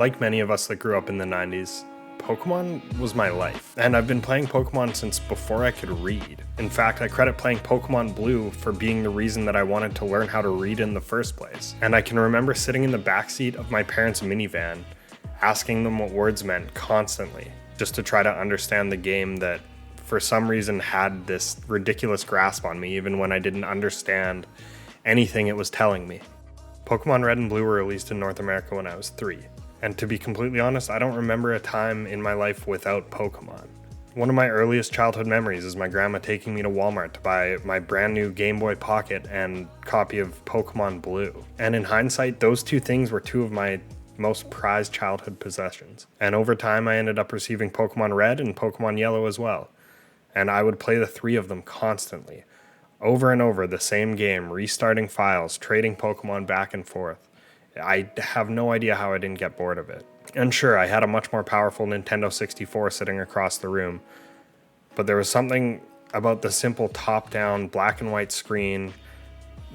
Like many of us that grew up in the 90s, Pokemon was my life, and I've been playing Pokemon since before I could read. In fact, I credit playing Pokemon Blue for being the reason that I wanted to learn how to read in the first place. And I can remember sitting in the backseat of my parents' minivan, asking them what words meant constantly, just to try to understand the game that for some reason had this ridiculous grasp on me even when I didn't understand anything it was telling me. Pokemon Red and Blue were released in North America when I was 3. And to be completely honest, I don't remember a time in my life without Pokemon. One of my earliest childhood memories is my grandma taking me to Walmart to buy my brand new Game Boy Pocket and copy of Pokemon Blue. And in hindsight, those two things were two of my most prized childhood possessions. And over time, I ended up receiving Pokemon Red and Pokemon Yellow as well. And I would play the three of them constantly. Over and over, the same game, restarting files, trading Pokemon back and forth. I have no idea how I didn't get bored of it. And sure, I had a much more powerful Nintendo 64 sitting across the room, but there was something about the simple top-down black and white screen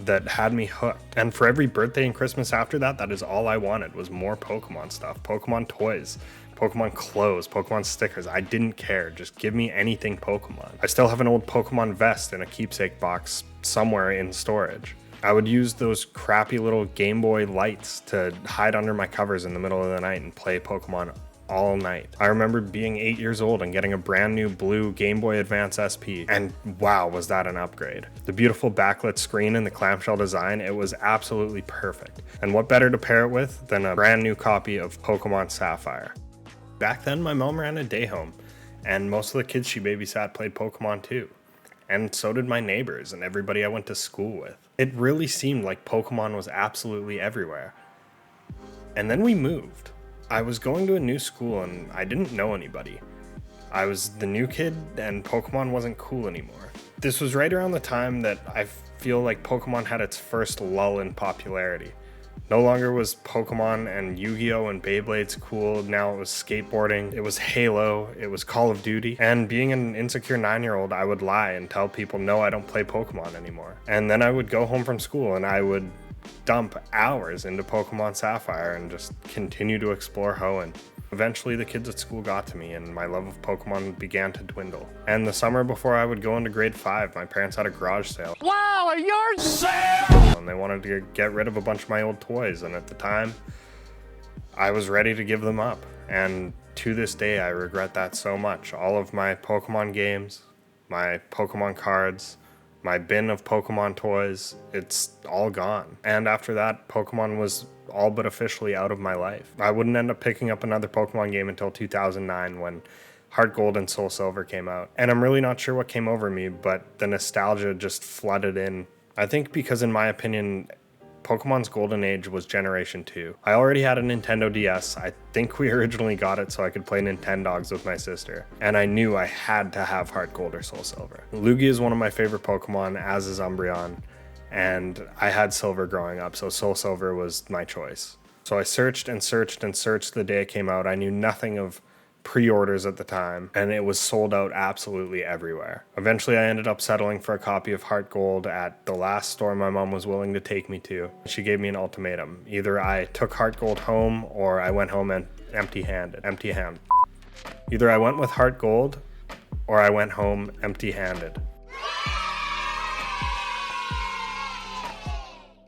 that had me hooked. And for every birthday and Christmas after that, that is all I wanted, was more Pokemon stuff. Pokemon toys, Pokemon clothes, Pokemon stickers. I didn't care, just give me anything Pokemon. I still have an old Pokemon vest in a keepsake box somewhere in storage. I would use those crappy little Game Boy lights to hide under my covers in the middle of the night and play Pokemon all night. I remember being 8 years old and getting a brand new blue Game Boy Advance SP, and wow, was that an upgrade. The beautiful backlit screen and the clamshell design, it was absolutely perfect. And what better to pair it with than a brand new copy of Pokemon Sapphire. Back then, my mom ran a day home, and most of the kids she babysat played Pokemon too. And so did my neighbors and everybody I went to school with. It really seemed like Pokemon was absolutely everywhere. And then we moved. I was going to a new school and I didn't know anybody. I was the new kid and Pokemon wasn't cool anymore. This was right around the time that I feel like Pokemon had its first lull in popularity. No longer was Pokemon and Yu-Gi-Oh! And Beyblades cool, now it was skateboarding, it was Halo, it was Call of Duty, and being an insecure 9-year-old, I would lie and tell people, no, I don't play Pokemon anymore. And then I would go home from school and I would dump hours into Pokemon Sapphire and just continue to explore Hoenn. Eventually, the kids at school got to me and my love of Pokemon began to dwindle. And the summer before I would go into grade 5, my parents had a garage sale. Wow, a yard sale! And they wanted to get rid of a bunch of my old toys, and at the time, I was ready to give them up. And to this day, I regret that so much. All of my Pokemon games, my Pokemon cards, my bin of Pokemon toys, it's all gone. And after that, Pokemon was all but officially out of my life. I wouldn't end up picking up another Pokemon game until 2009 when Heart Gold and Soul Silver came out. And I'm really not sure what came over me, but the nostalgia just flooded in. I think because in my opinion, Pokemon's golden age was Generation 2. I already had a Nintendo DS. I think we originally got it so I could play Nintendogs with my sister. And I knew I had to have Heart Gold or Soul Silver. Lugia is one of my favorite Pokemon, as is Umbreon. And I had Silver growing up, so Soul Silver was my choice. So I searched and searched and searched the day it came out. I knew nothing of pre-orders at the time, and it was sold out absolutely everywhere. Eventually, I ended up settling for a copy of Heart Gold at the last store my mom was willing to take me to. She gave me an ultimatum. Either I took Heart Gold home, or I went home empty-handed. Either I went with Heart Gold, or I went home empty-handed.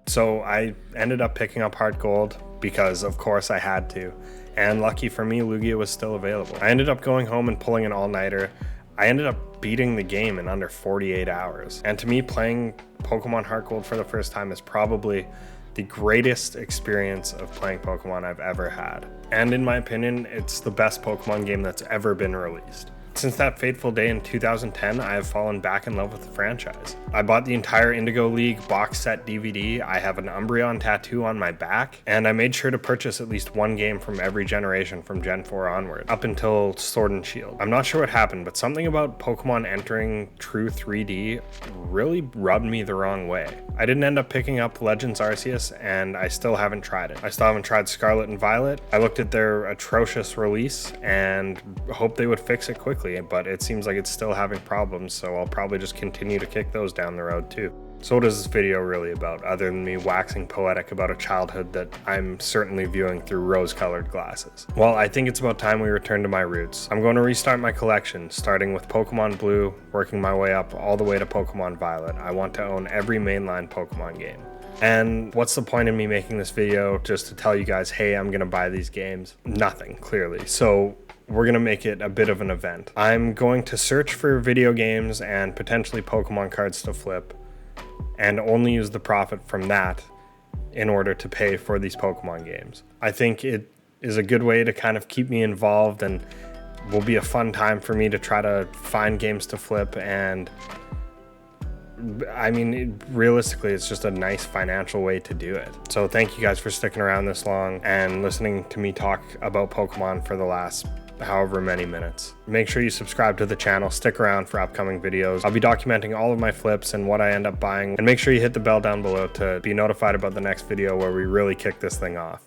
So I ended up picking up Heart Gold because, of course, I had to. And lucky for me, Lugia was still available. I ended up going home and pulling an all-nighter. I ended up beating the game in under 48 hours. And to me, playing Pokemon Heart Gold for the first time is probably the greatest experience of playing Pokemon I've ever had. And in my opinion, it's the best Pokemon game that's ever been released. Since that fateful day in 2010, I have fallen back in love with the franchise. I bought the entire Indigo League box set DVD, I have an Umbreon tattoo on my back, and I made sure to purchase at least one game from every generation from Gen 4 onward, up until Sword and Shield. I'm not sure what happened, but something about Pokemon entering true 3D really rubbed me the wrong way. I didn't end up picking up Legends Arceus, and I still haven't tried it. I still haven't tried Scarlet and Violet. I looked at their atrocious release and hoped they would fix it quickly, but it seems like it's still having problems, so I'll probably just continue to kick those down the road too. So what is this video really about, other than me waxing poetic about a childhood that I'm certainly viewing through rose-colored glasses? Well, I think it's about time we return to my roots. I'm going to restart my collection, starting with Pokemon Blue, working my way up all the way to Pokemon Violet. I want to own every mainline Pokemon game. And what's the point in me making this video just to tell you guys, hey, I'm gonna buy these games? Nothing, clearly. So we're gonna make it a bit of an event. I'm going to search for video games and potentially Pokemon cards to flip, and only use the profit from that in order to pay for these Pokemon games. I think it is a good way to kind of keep me involved, and will be a fun time for me to try to find games to flip. And I mean, realistically, it's just a nice financial way to do it. So thank you guys for sticking around this long and listening to me talk about Pokemon for the last however many minutes. Make sure you subscribe to the channel, stick around for upcoming videos. I'll be documenting all of my flips and what I end up buying, and make sure you hit the bell down below to be notified about the next video where we really kick this thing off.